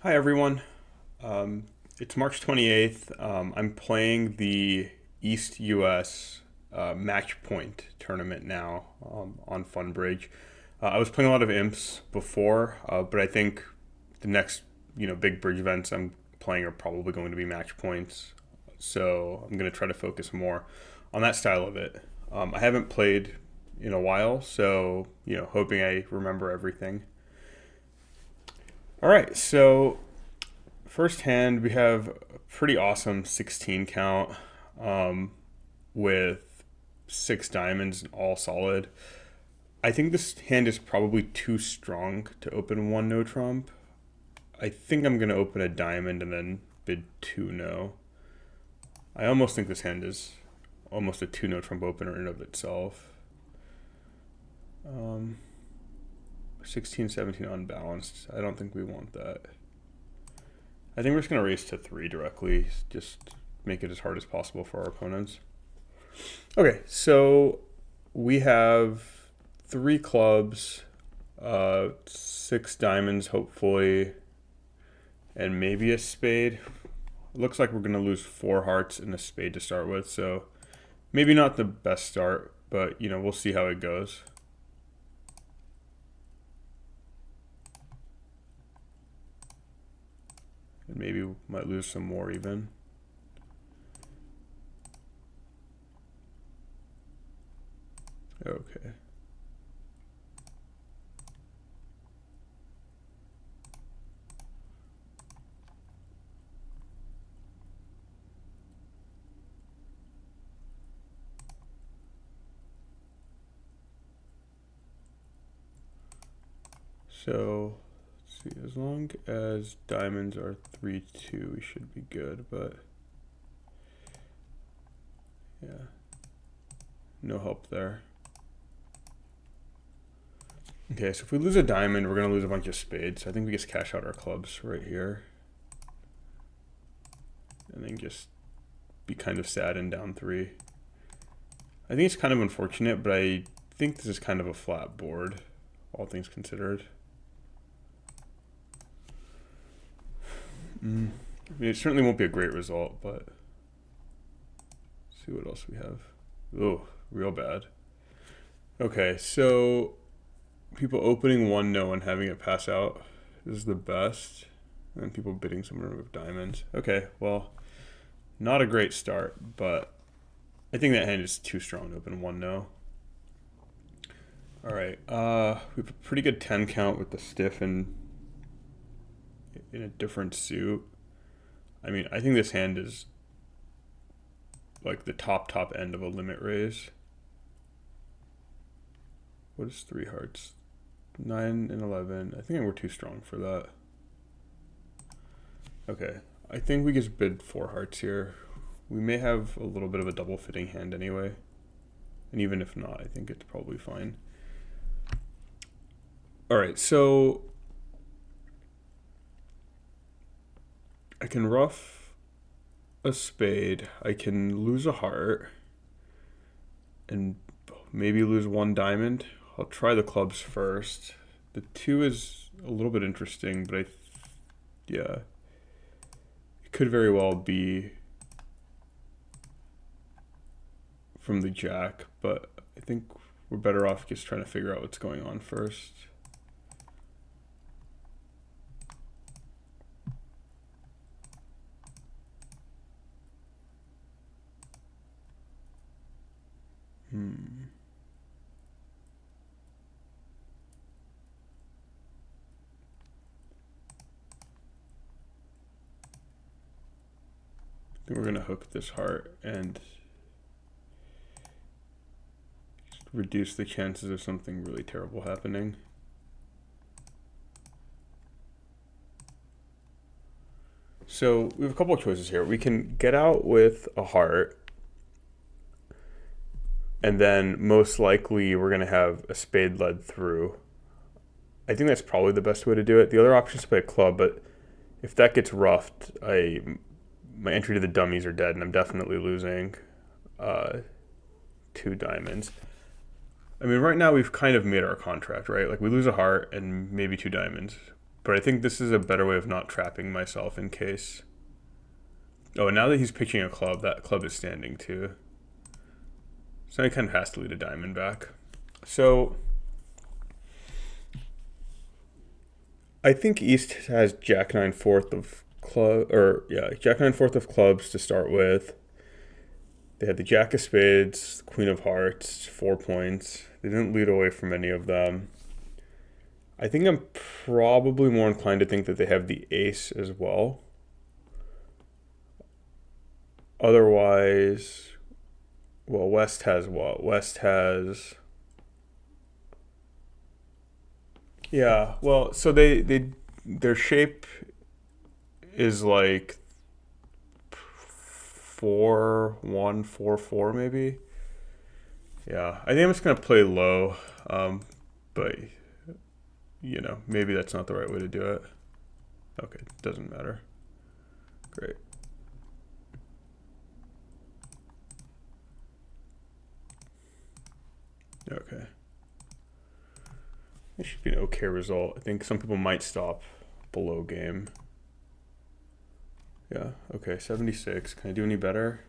Hi everyone. It's March 28th. I'm playing the East US Match Point tournament now on Funbridge. I was playing a lot of imps before, but I think the next big bridge events I'm playing are probably going to be match points. So I'm going to try to focus more on that style of it. I haven't played in a while, so hoping I remember everything. All right, so first hand, we have a pretty awesome 16 count with six diamonds, all solid. I think this hand is probably too strong to open one no trump. I think I'm going to open a diamond and then bid two no. I almost think this hand is almost a two no trump opener in and of itself. 16, 17 unbalanced. I don't think we want that. I think we're just going to raise to three directly, just make it as hard as possible for our opponents. Okay, so we have three clubs, six diamonds, hopefully, and maybe a spade. It looks like we're going to lose four hearts and a spade to start with, so maybe not the best start, but we'll see how it goes. And maybe we might lose some more even. Okay. So, let's see, as long as diamonds are 3-2, we should be good, but yeah, no help there. Okay, so if we lose a diamond, we're going to lose a bunch of spades. So I think we just cash out our clubs right here. And then just be kind of sad and down three. I think it's kind of unfortunate, but I think this is kind of a flat board, all things considered. I mean, it certainly won't be a great result, but let's see what else we have. Oh, real bad. Okay, so people opening one no and having it pass out is the best. And people bidding some remove diamonds. Okay, well, not a great start, but I think that hand is too strong to open one no. All right, we have a pretty good 10 count with the stiff and in a different suit. I mean, I think this hand is like the top end of a limit raise. What is three hearts? 9 and 11. I think we're too strong for that. Okay, I think we just bid four hearts here. We may have a little bit of a double fitting hand anyway. And even if not, I think it's probably fine. All right, so I can ruff a spade. I can lose a heart and maybe lose one diamond. I'll try the clubs first. The two is a little bit interesting, but yeah, it could very well be from the jack, but I think we're better off just trying to figure out what's going on first. I think we're gonna hook this heart and reduce the chances of something really terrible happening. So we have a couple of choices here. We can get out with a heart, and then most likely we're gonna have a spade led through. I think that's probably the best way to do it. The other option is to play a club, but if that gets roughed, my entry to the dummies are dead, and I'm definitely losing two diamonds. I mean, right now we've kind of made our contract, right? Like we lose a heart and maybe two diamonds. But I think this is a better way of not trapping myself in case. Oh, and now that he's pitching a club, that club is standing too. So he kind of has to lead a diamond back. So I think East has Jack 9 fourth of club, or yeah, Jack 9 fourth of clubs to start with. They had the Jack of Spades, Queen of Hearts, 4 points. They didn't lead away from any of them. I think I'm probably more inclined to think that they have the ace as well. Otherwise, well, West has what? West has... Yeah, well, so their shape is like 4-1, 4-4 maybe. Yeah, I think I'm just gonna play low, but you know, maybe that's not the right way to do it. Okay, doesn't matter. Great. Okay. It should be an okay result. I think some people might stop below game. Yeah, okay, 76. Can I do any better?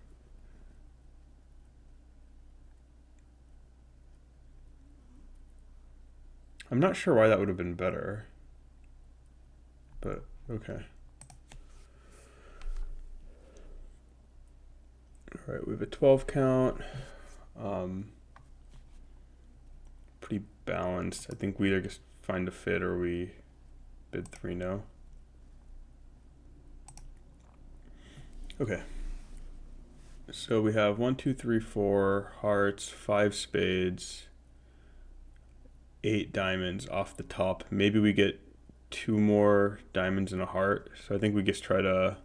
I'm not sure why that would have been better, but okay. All right, we have a 12 count. Pretty balanced. I think we either just find a fit or we bid 3-no. Okay. So we have 1, 2, 3, 4 hearts, 5 spades, 8 diamonds off the top. Maybe we get 2 more diamonds and a heart. So I think we just try to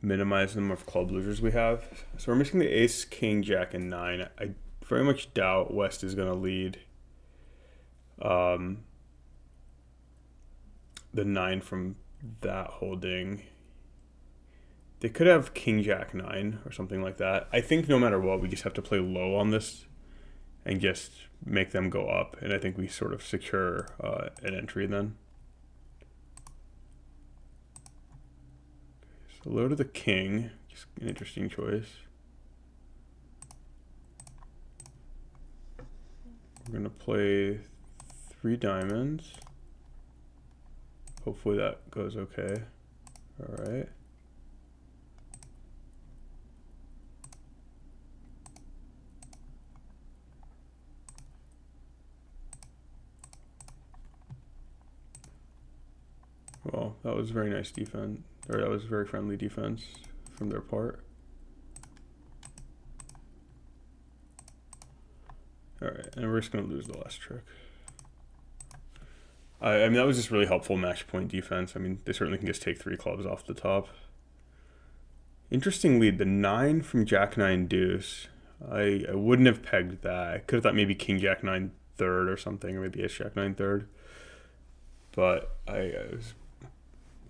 minimize the number of club losers we have. So we're missing the ace, king, jack, and 9. I very much doubt West is going to lead the 9 from that holding. They could have king, jack, 9 or something like that. I think no matter what, we just have to play low on this and just make them go up. And I think we sort of secure an entry then. So low to the king, just an interesting choice. We're gonna play 3 diamonds. Hopefully that goes okay. All right. Well, that was very nice defense, or that was very friendly defense from their part. All right, and we're just gonna lose the last trick. I mean, that was just really helpful match point defense. I mean, they certainly can just take 3 clubs off the top. Interesting lead, the 9 from Jack 9 deuce. I wouldn't have pegged that. I could have thought maybe King Jack 9 third or something, or maybe Ace Jack 9 third. But I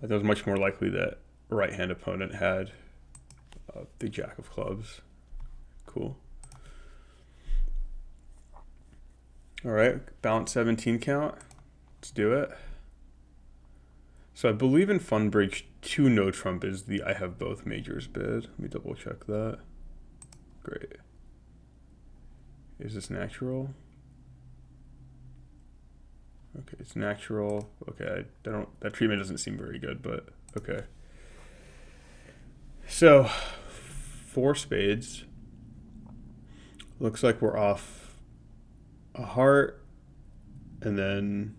was much more likely that right hand opponent had the Jack of clubs. Cool. All right, balance 17 count. Let's do it. So I believe in Funbridge 2 no trump is the I have both majors bid. Let me double check that. Great. Is this natural? Okay, it's natural. Okay, that treatment doesn't seem very good, but okay. So 4 spades. Looks like we're off a heart and then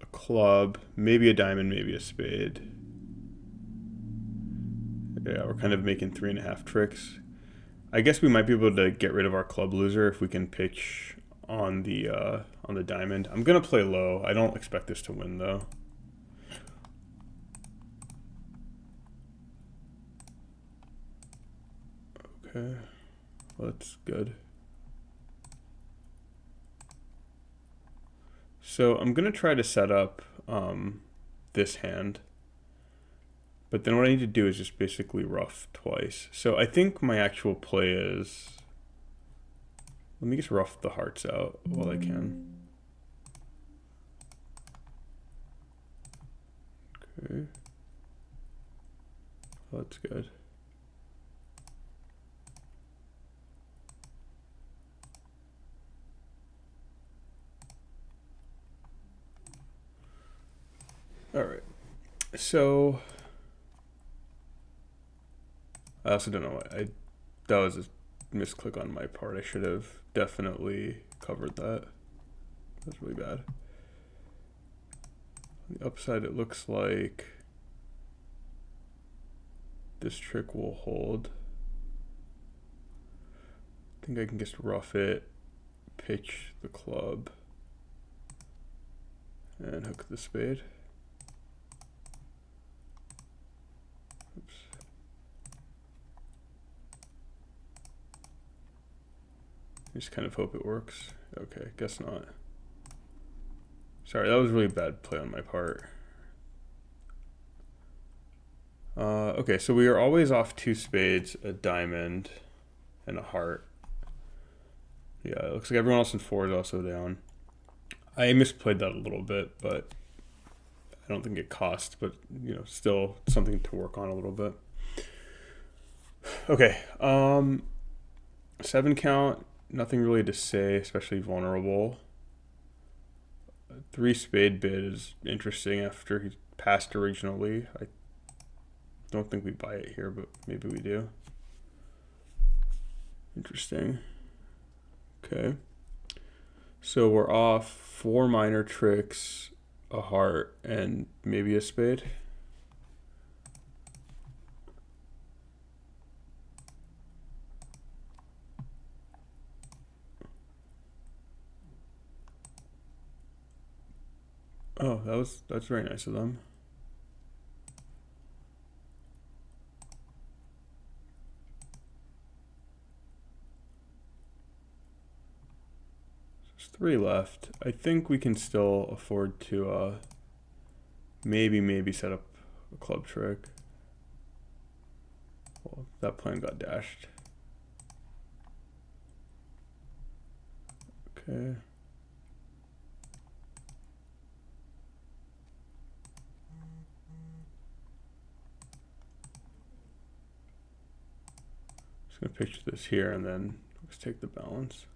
a club, maybe a diamond, maybe a spade. Yeah, we're kind of making 3.5 tricks. I guess we might be able to get rid of our club loser if we can pitch on the diamond. I'm gonna play low. I don't expect this to win though. Okay, well, that's good. So I'm gonna try to set up this hand, but then what I need to do is just basically rough twice. So I think my actual play is, let me just rough the hearts out while I can. Okay. Oh, that's good. All right. So I also don't know why that was a misclick on my part. I should have definitely covered that. That's really bad. On the upside, it looks like this trick will hold. I think I can just rough it, pitch the club, and hook the spade. Oops. Just kind of hope it works. Okay, guess not. Sorry, that was really bad play on my part. Okay, so we are always off 2 spades, a diamond, and a heart. Yeah, it looks like everyone else in 4 is also down. I misplayed that a little bit, but I don't think it cost, but you know, still something to work on a little bit. Okay, 7 count, nothing really to say, especially vulnerable. 3 spade bid is interesting after he passed originally. I don't think we buy it here, but maybe we do. Interesting. Okay. So we're off 4 minor tricks, a heart, and maybe a spade. Oh, that's very nice of them. There's 3 left. I think we can still afford to maybe set up a club trick. Well, that plan got dashed. Okay. Just gonna pitch this here and then let's take the balance.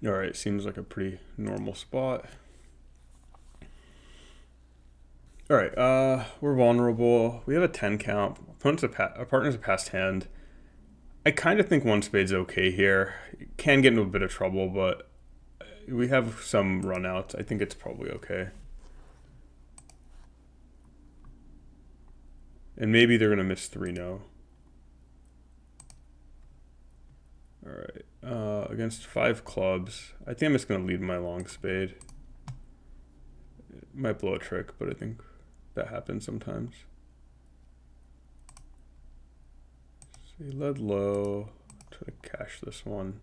All right, seems like a pretty normal spot. All right, we're vulnerable. We have a 10 count. Our partner's a passed hand. I kind of think 1 spade's okay here. It can get into a bit of trouble, but we have some runouts. I think it's probably okay. And maybe they're gonna miss 3-no. All right, against 5 clubs. I think I'm just gonna lead my long spade. It might blow a trick, but I think that happens sometimes. So he led low. Try to cash this one.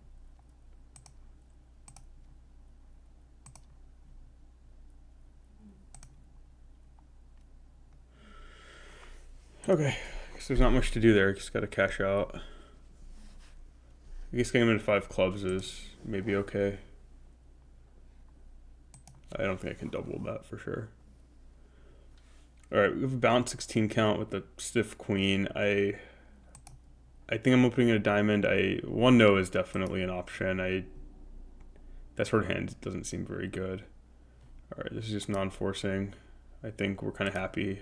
Okay, I guess there's not much to do there. Just gotta cash out. I guess getting him into 5 clubs is maybe okay. I don't think I can double that for sure. All right, we have a balanced 16 count with a stiff queen. I think I'm opening a diamond. 1-no is definitely an option. That sort of hand doesn't seem very good. All right, this is just non-forcing. I think we're kind of happy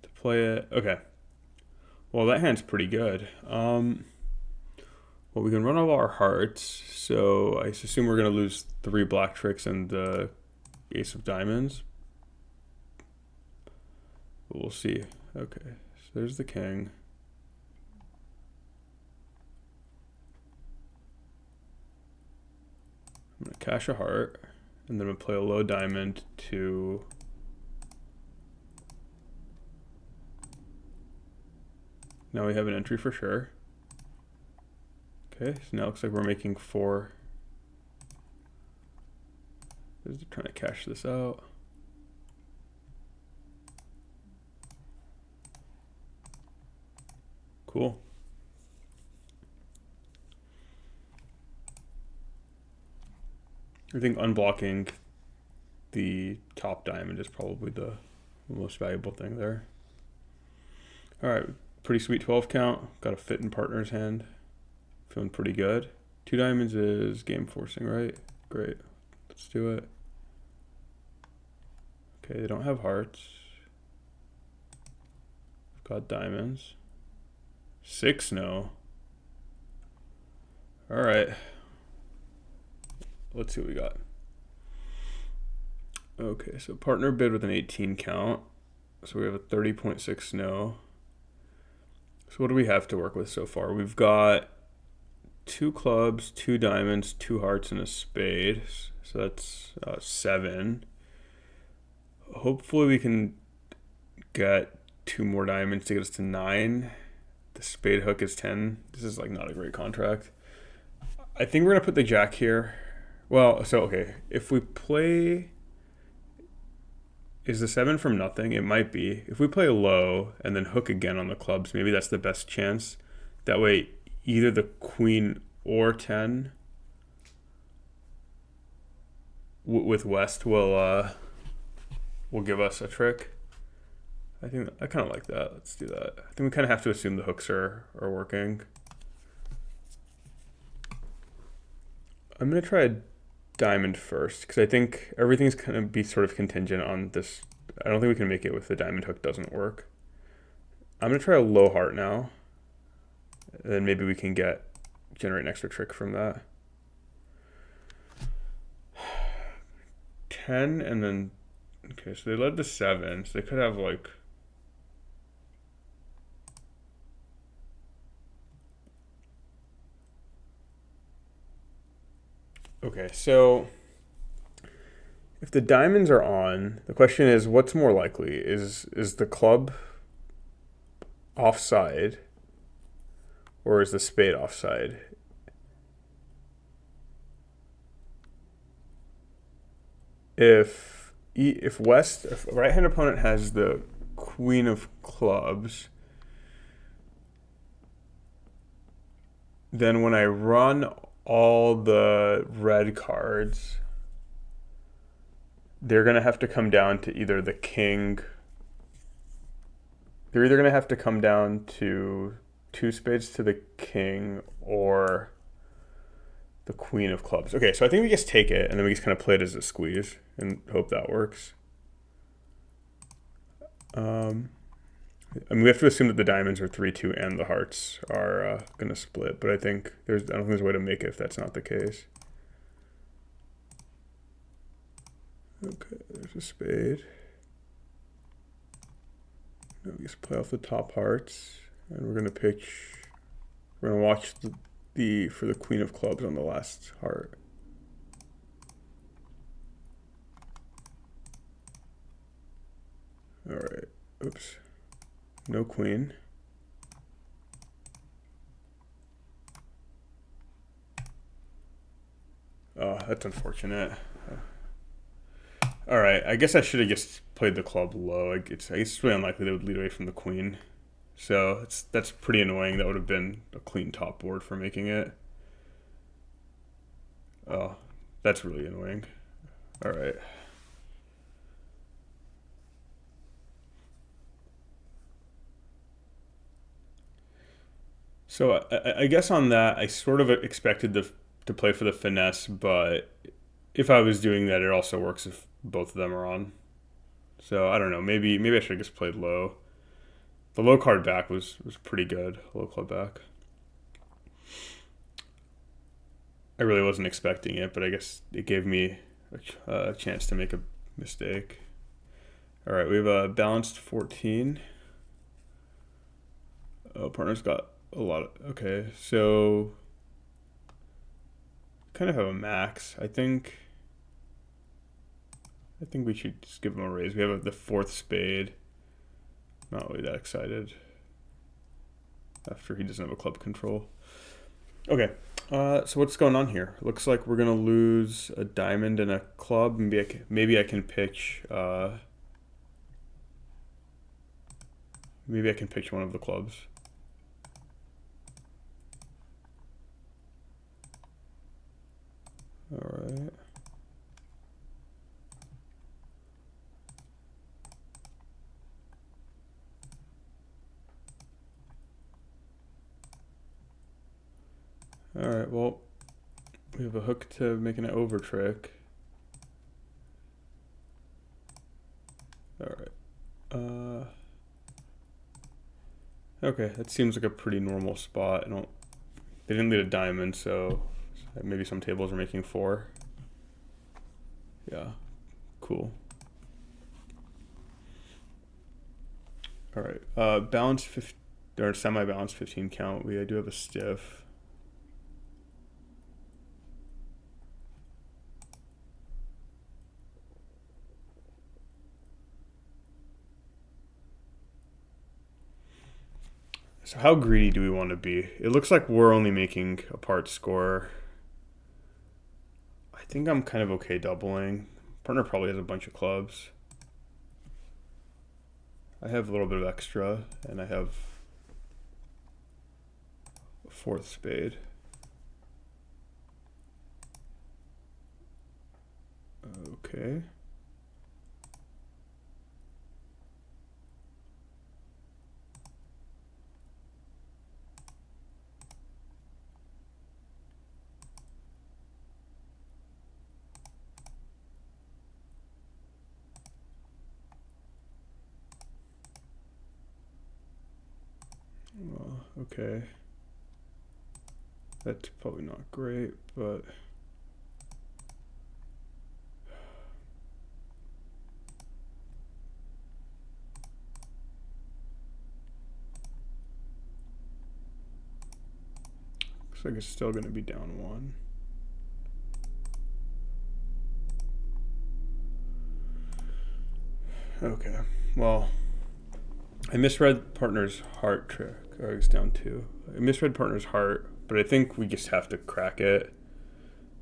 to play it. Okay. Well, that hand's pretty good. Well, we can run all our hearts. So I assume we're gonna lose 3 black tricks and the ace of diamonds. But we'll see. Okay, so there's the king. I'm gonna cash a heart, and then I'm gonna play a low diamond to now we have an entry for sure. Okay, so now it looks like we're making 4. Just trying to cash this out. Cool. I think unblocking the top diamond is probably the most valuable thing there. All right, pretty sweet 12 count. Got a fit in partner's hand. Feeling pretty good. 2 diamonds is game forcing, right? Great. Let's do it. Okay, they don't have hearts. Got diamonds. 6 no. All right. Let's see what we got. Okay, so partner bid with an 18 count. So we have a 30.6 no. So what do we have to work with so far? We've got 2 clubs, 2 diamonds, 2 hearts, and a spade. So that's 7. Hopefully we can get 2 more diamonds to get us to 9. The spade hook is 10. This is like not a great contract. I think we're gonna put the jack here. Well, so okay, if we play, is the 7 from nothing? It might be. If we play low and then hook again on the clubs, maybe that's the best chance. That way, either the queen or 10 with West will give us a trick. I think I kind of like that. Let's do that. I think we kind of have to assume the hooks are working. I'm gonna try a diamond first because I think everything's gonna be sort of contingent on this. I don't think we can make it if the diamond hook doesn't work. I'm gonna try a low heart now, and then maybe we can generate an extra trick from that. 10 and then okay, so they led to 7, so they could have like okay, so if the diamonds are on, the question is what's more likely? Is the club offside or is the spade offside? If a right-hand opponent has the queen of clubs, then when I run all the red cards, they're going to have to come down to either the king. They're either going to have to come down to 2 spades to the king or the queen of clubs. Okay, so I think we just take it and then we just kind of play it as a squeeze and hope that works. I mean, we have to assume that the diamonds are 3-2 and the hearts are going to split, but I don't think there's a way to make it if that's not the case. Okay, there's a spade. Now we just play off the top hearts, and we're going to pitch. We're going to watch for the queen of clubs on the last heart. All right. Oops. No queen. Oh, that's unfortunate. All right, I guess I should have just played the club low. I guess it's really unlikely they would lead away from the queen. So that's pretty annoying. That would have been a clean top board for making it. Oh, that's really annoying. All right. So I guess on that, I sort of expected to play for the finesse, but if I was doing that, it also works if both of them are on. So I don't know. Maybe I should have just played low. The low card back was pretty good. Low club back. I really wasn't expecting it, but I guess it gave me a chance to make a mistake. All right, we have a balanced 14. Oh, partner's got a lot of, okay, so kind of have a max. I think we should just give him a raise. We have the 4th spade. Not really that excited after he doesn't have a club control. Okay, so what's going on here? Looks like we're gonna lose a diamond and a club. Maybe I can pitch. Maybe I can pitch one of the clubs. All right. All right, well, we have a hook to making an over trick. All right. Okay, that seems like a pretty normal spot. They didn't lead a diamond, so maybe some tables are making 4. Yeah, cool. All right, balance 15 or semi-balanced 15 count. I do have a stiff. So how greedy do we want to be? It looks like we're only making a part score. I think I'm kind of okay doubling. Partner probably has a bunch of clubs. I have a little bit of extra, and I have a 4th spade. Okay. Okay. That's probably not great, but looks like it's still going to be down 1. Okay, well, I misread partner's heart trick. Oh, it's down 2. I misread partner's heart, but I think we just have to crack it.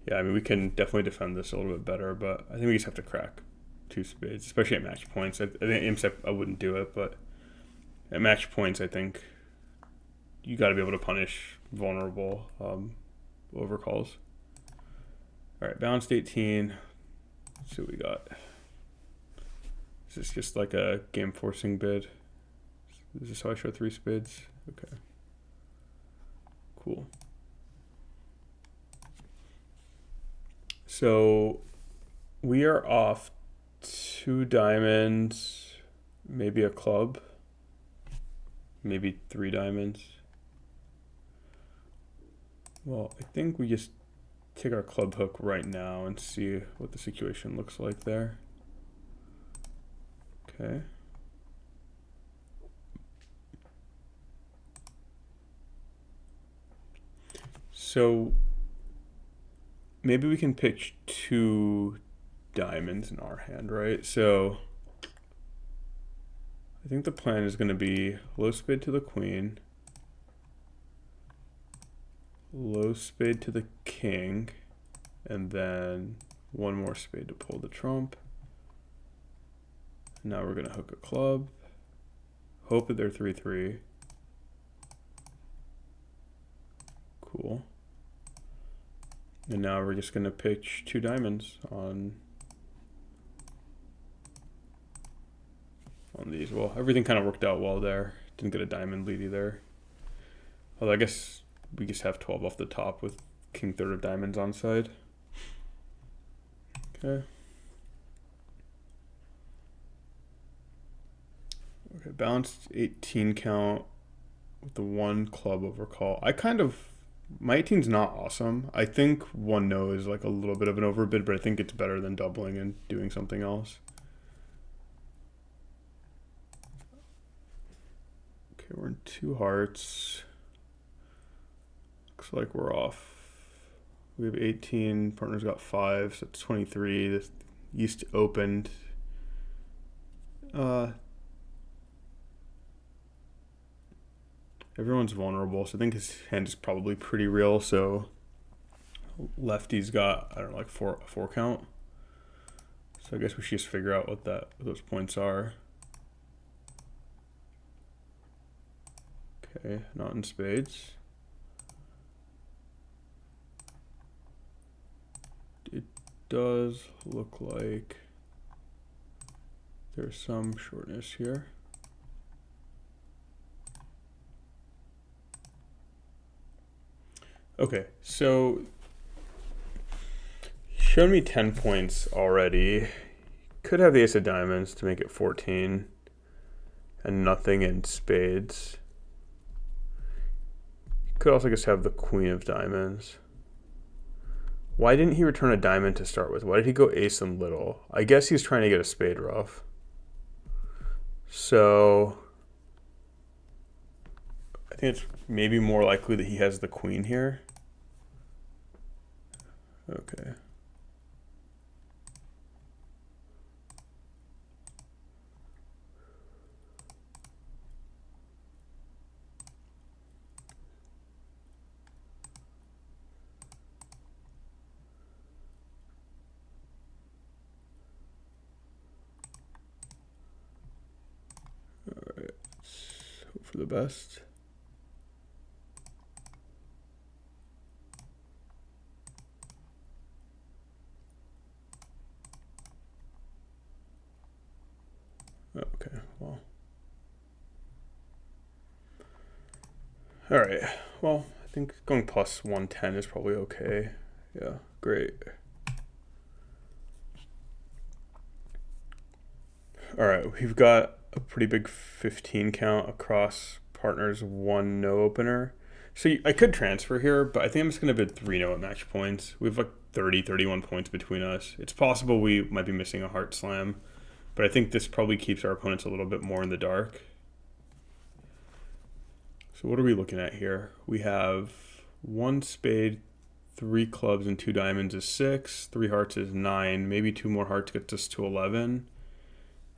Yeah, I mean, we can definitely defend this a little bit better, but I think we just have to crack 2 spades, especially at match points. I think IMSEP, I wouldn't do it, but at match points, I think you got to be able to punish vulnerable overcalls. All right, balanced 18. Let's see what we got. Is this just like a game forcing bid? Is this how I show 3 spades? Okay. Cool. So we are off 2 diamonds, maybe a club, maybe 3 diamonds. Well, I think we just take our club hook right now and see what the situation looks like there. Okay. So maybe we can pitch 2 diamonds in our hand, right? So I think the plan is going to be low spade to the queen, low spade to the king, and then 1 more spade to pull the trump. Now we're going to hook a club, hope that they're 3-3. Cool. And now we're just going to pitch 2 diamonds on these. Well, everything kind of worked out well there. Didn't get a diamond lead either. Although I guess we just have 12 off the top with king 3rd of diamonds on side. Okay. Okay, balanced 18 count with the 1 club overcall. My 18's not awesome. I think 1 no is like a little bit of an overbid, but I think it's better than doubling and doing something else. Okay, we're in 2 hearts. Looks like we're off. We have 18, partner's got 5, so it's 23. This East opened. Everyone's vulnerable, so I think his hand is probably pretty real. So lefty's got, I don't know, like 4 count. So I guess we should just figure out what those points are. Okay, not in spades. It does look like there's some shortness here. Okay, so showed me 10 points already. Could have the ace of diamonds to make it 14 and nothing in spades. Could also just have the queen of diamonds. Why didn't he return a diamond to start with? Why did he go ace and little? I guess he's trying to get a spade ruff. So I think it's maybe more likely that he has the queen here. Okay. All right. Let's hope for the best. Okay, well. All right, well, I think going plus 110 is probably okay. Yeah, great. All right, we've got a pretty big 15 count across partners, one no opener. So I could transfer here, but I think I'm just going to bid 3 no at match points. We have like 30, 31 points between us. It's possible we might be missing a heart slam, but I think this probably keeps our opponents a little bit more in the dark. So what are we looking at here? We have 1 spade, 3 clubs, and 2 diamonds is 6. 3 hearts is 9. Maybe 2 more hearts gets us to 11.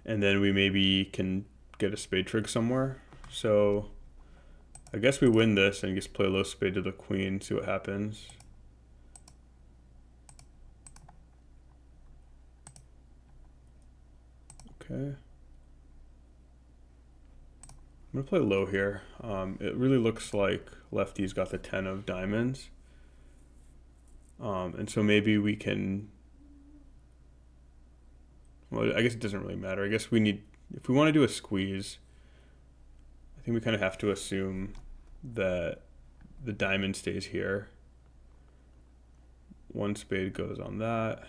And then we maybe can get a spade trig somewhere. So I guess we win this and just play low spade to the queen, see what happens. Okay. I'm gonna play low here. It really looks like lefty's got the 10 of diamonds. And so maybe we can, well, I guess it doesn't really matter. I guess we need, if we want to do a squeeze, I think we kind of have to assume that the diamond stays here. 1 spade goes on that.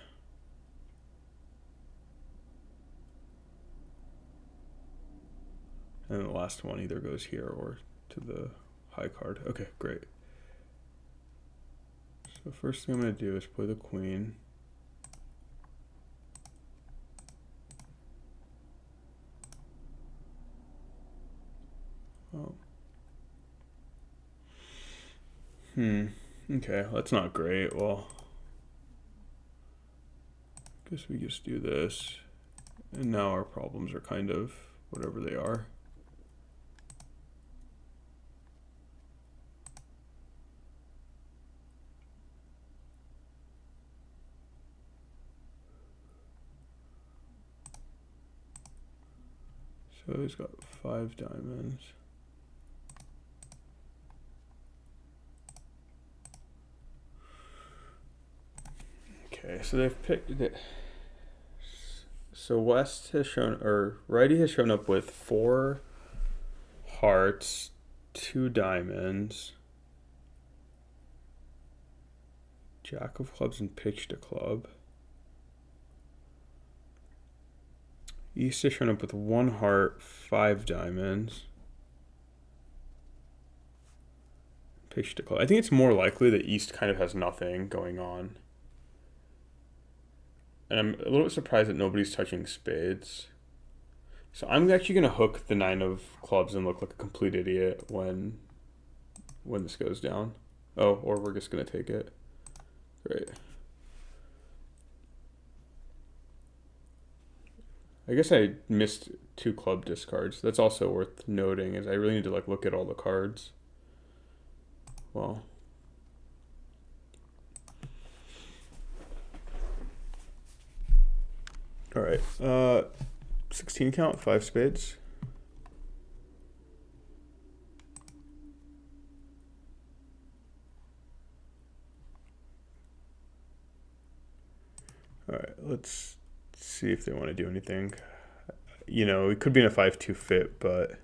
And the last one either goes here or to the high card. Okay, great. So first thing I'm going to do is play the queen. Oh. Okay, that's not great. Well, I guess we just do this. And now our problems are kind of whatever they are. So he's got 5 diamonds. Okay, so they've picked it. So West has shown, or Righty has shown up with 4 hearts, 2 diamonds, Jack of clubs, and pitched a club. East has shown up with 1 heart, 5 diamonds, pitched a club. I think it's more likely that East kind of has nothing going on. And I'm a little bit surprised that nobody's touching spades. So I'm actually going to hook the 9 of clubs and look like a complete idiot when this goes down. Oh, or we're just going to take it. Great. I guess I missed 2 club discards. That's also worth noting, is I really need to like look at all the cards. Well, all right. 16 count, 5 spades. All right, let's see if they want to do anything. You know, it could be in a 5-2 fit, but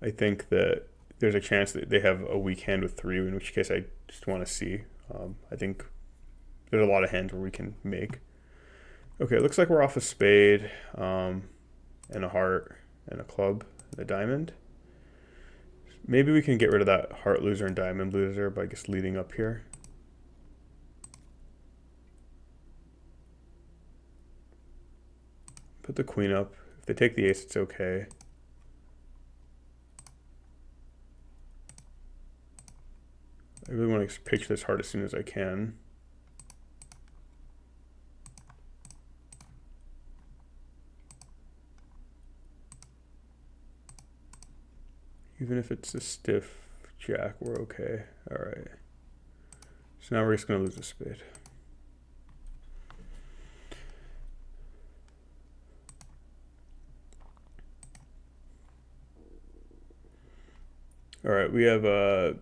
I think that there's a chance that they have a weak hand with 3, in which case I just want to see. I think there's a lot of hands where we can make. Okay, it looks like we're off a spade, and a heart, and a club, and a diamond. Maybe we can get rid of that heart loser and diamond loser by just leading up here. Put the queen up. If they take the ace, it's okay. I really want to pitch this heart as soon as I can. Even if it's a stiff jack, we're okay. All right. So now we're just going to lose a spade. All right, we have a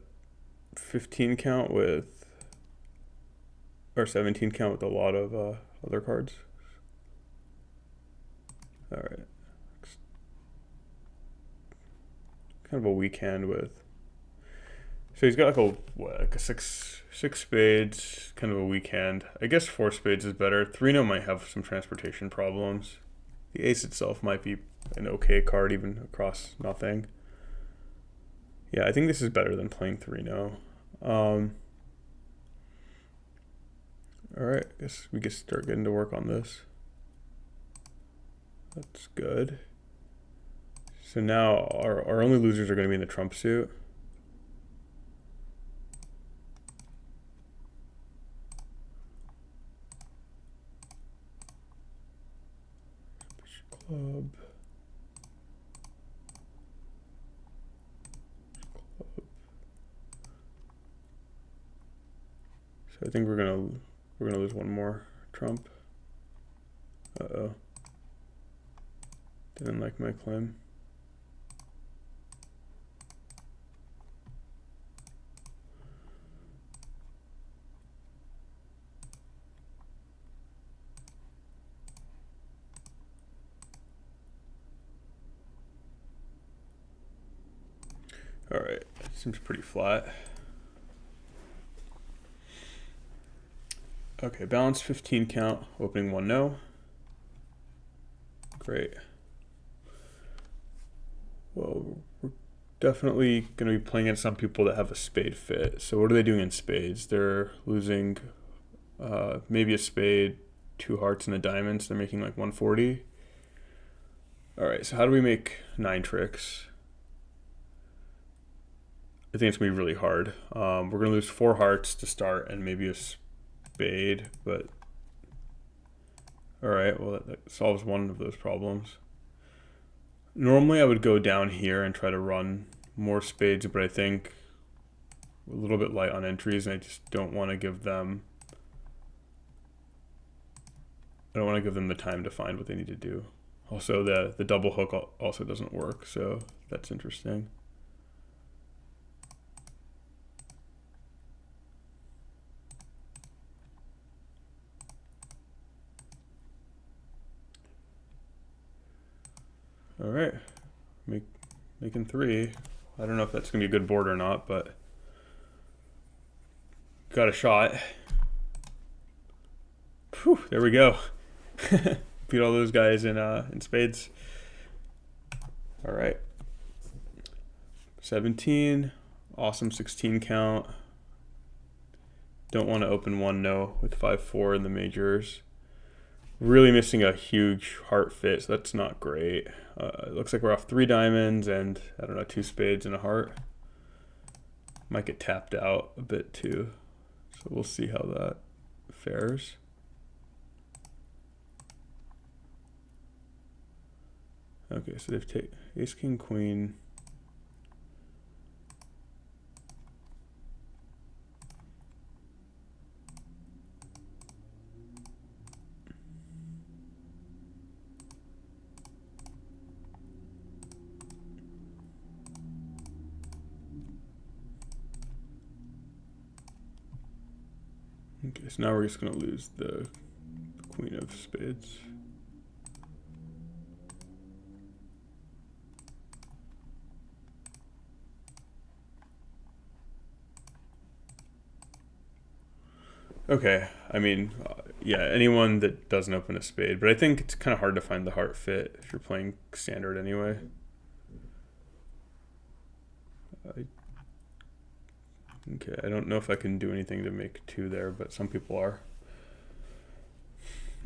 15 count with, or 17 count with a lot of other cards. All right. Kind of a weak hand with. So he's got like a six spades, kind of a weak hand. I guess 4 spades is better. 3-no might have some transportation problems. The ace itself might be an okay card even across nothing. Yeah, I think this is better than playing 3-no. All right, I guess we can start getting to work on this. That's good. So now our only losers are going to be in the trump suit. Club. So I think we're gonna lose one more trump. Uh-oh. Didn't like my claim. All right, seems pretty flat. Okay, balanced 15 count, opening 1-no. Great. Well, we're definitely going to be playing against some people that have a spade fit. So what are they doing in spades? They're losing maybe a spade, 2 hearts, and a diamond, so they're making like 140. All right, so how do we make 9 tricks? I think it's going to be really hard. We're going to lose 4 hearts to start and maybe a spade, but all right, well, that solves one of those problems. Normally I would go down here and try to run more spades, but I think we're a little bit light on entries, and I just don't want to give them, the time to find what they need to do. Also, the double hook also doesn't work, so that's interesting. All right, making 3. I don't know if that's gonna be a good board or not, but got a shot. Whew, there we go. Beat all those guys in spades. All right, 17, awesome 16 count. Don't want to open 1-no with 5-4 in the majors. Really missing a huge heart fit, so that's not great. It looks like we're off 3 diamonds and, I don't know, 2 spades and a heart. Might get tapped out a bit too, so we'll see how that fares. Okay, so they've taken ace, king, queen. Okay, so now we're just going to lose the queen of spades. Okay, I mean, yeah, anyone that doesn't open a spade, but I think it's kind of hard to find the heart fit if you're playing standard anyway. Okay, I don't know if I can do anything to make two there, but some people are.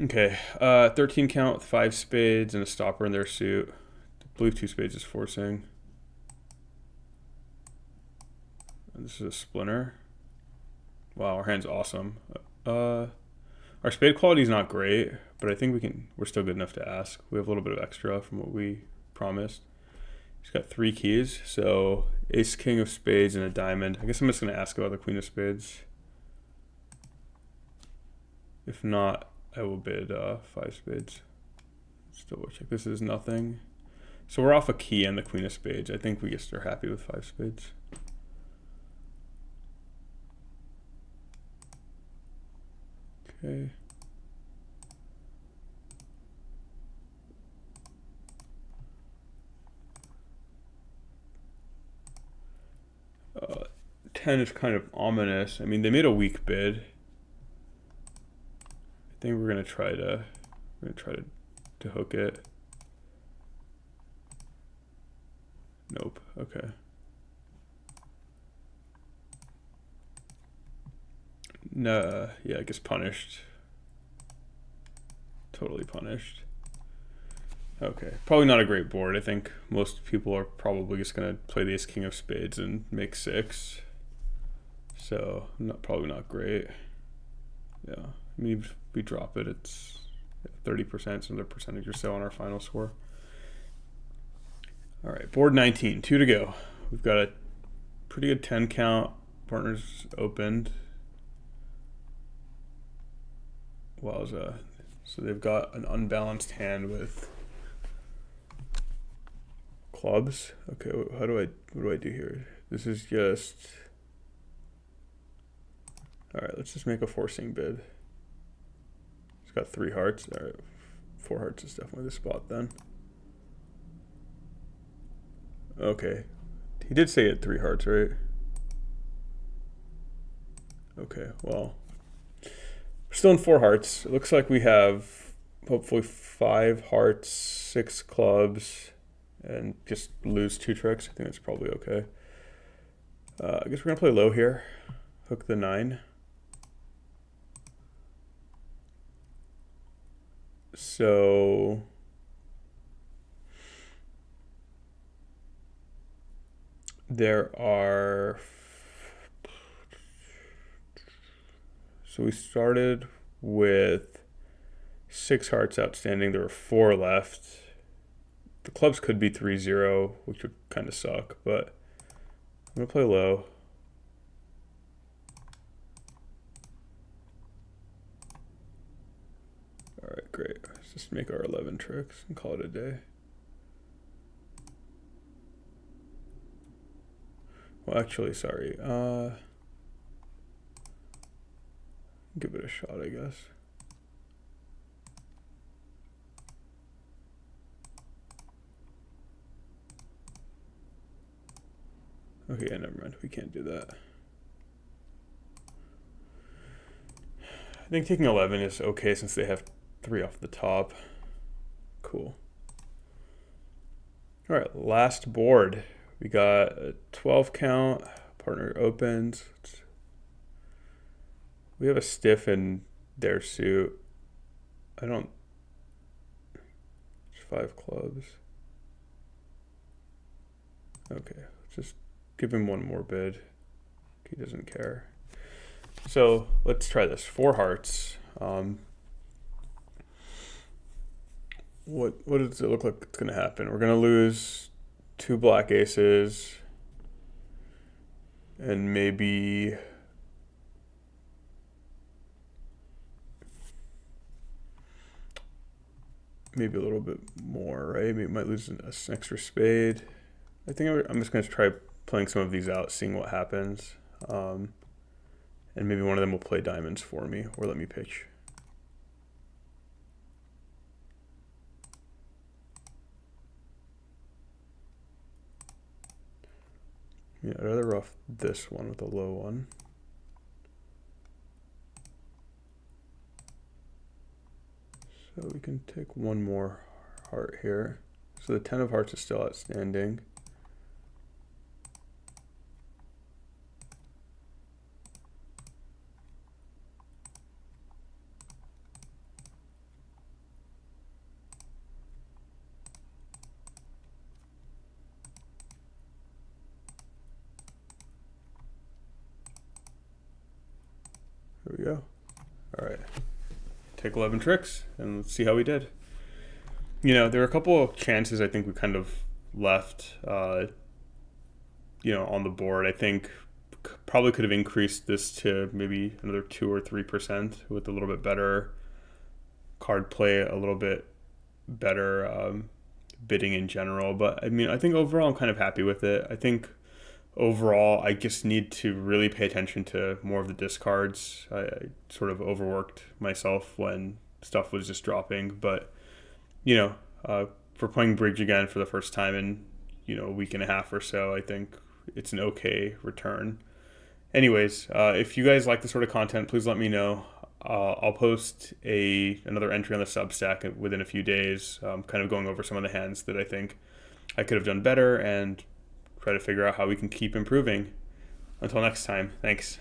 Okay, 13 count with 5 spades and a stopper in their suit. I believe 2 spades is forcing. This is a splinter. Wow, our hand's awesome. Our spade quality is not great, but I think we're still good enough to ask. We have a little bit of extra from what we promised. He's got 3 keys, so ace, king of spades, and a diamond. I guess I'm just going to ask about the queen of spades. If not, I will bid 5 spades. Let's double check. This is nothing. So we're off a key and the queen of spades. I think we just are happy with 5 spades. Okay. Uh, 10 is kind of ominous. I mean, they made a weak bid. I think we're gonna try to hook it. Nope. Okay. No. Yeah, I guess punished. Totally punished. Okay. Probably not a great board. I think most people are probably just gonna play the ace king of spades and make 6. So probably not great. Yeah. I mean, if we drop it, it's 30%, some other percentage or so on our final score. All right, board 19, 2 to go. We've got a pretty good 10 count. Partners opened. Wowza. So they've got an unbalanced hand with clubs. Okay, what do I do here? This is just... All right, let's just make a forcing bid. It's got 3 hearts. All right, 4 hearts is definitely the spot then. Okay, he did say he had 3 hearts, right? Okay, well, we're still in 4 hearts. It looks like we have hopefully 5 hearts, 6 clubs, and just lose 2 tricks. I think that's probably okay. I guess we're gonna play low here. Hook the 9. So so we started with 6 hearts outstanding. There were 4 left. The clubs could be 3-0, which would kind of suck, but I'm gonna play low. All right, great. Let's just make our 11 tricks and call it a day. Well, actually, sorry. Give it a shot, I guess. Okay, yeah, never mind. We can't do that. I think taking 11 is okay since they have 3 off the top. Cool. All right, last board. We got a 12 count. Partner opens. We have a stiff in their suit. It's 5 clubs. Okay, let's just give him one more bid. He doesn't care. So let's try this. 4 hearts. What does it look like it's gonna happen? We're gonna lose 2 black aces and maybe a little bit more, right? Maybe might lose an extra spade. I think I'm just gonna try playing some of these out, seeing what happens. And maybe one of them will play diamonds for me or let me pitch. Yeah, I'd rather rough this one with a low one. So we can take one more heart here. So the 10 of hearts is still outstanding. There we go. All right. Take 11 tricks and let's see how we did. You know, there were a couple of chances I think we kind of left, on the board. I think probably could have increased this to maybe another 2 or 3% with a little bit better card play, a little bit better bidding in general. But I mean, I think overall I'm kind of happy with it. I think overall I just need to really pay attention to more of the discards. I sort of overworked myself when stuff was just dropping. But, for playing bridge again for the first time in, a week and a half or so, I think it's an okay return. Anyways, if you guys like this sort of content, please let me know. I'll post another entry on the Substack within a few days, kind of going over some of the hands that I think I could have done better and try to figure out how we can keep improving. Until next time, thanks.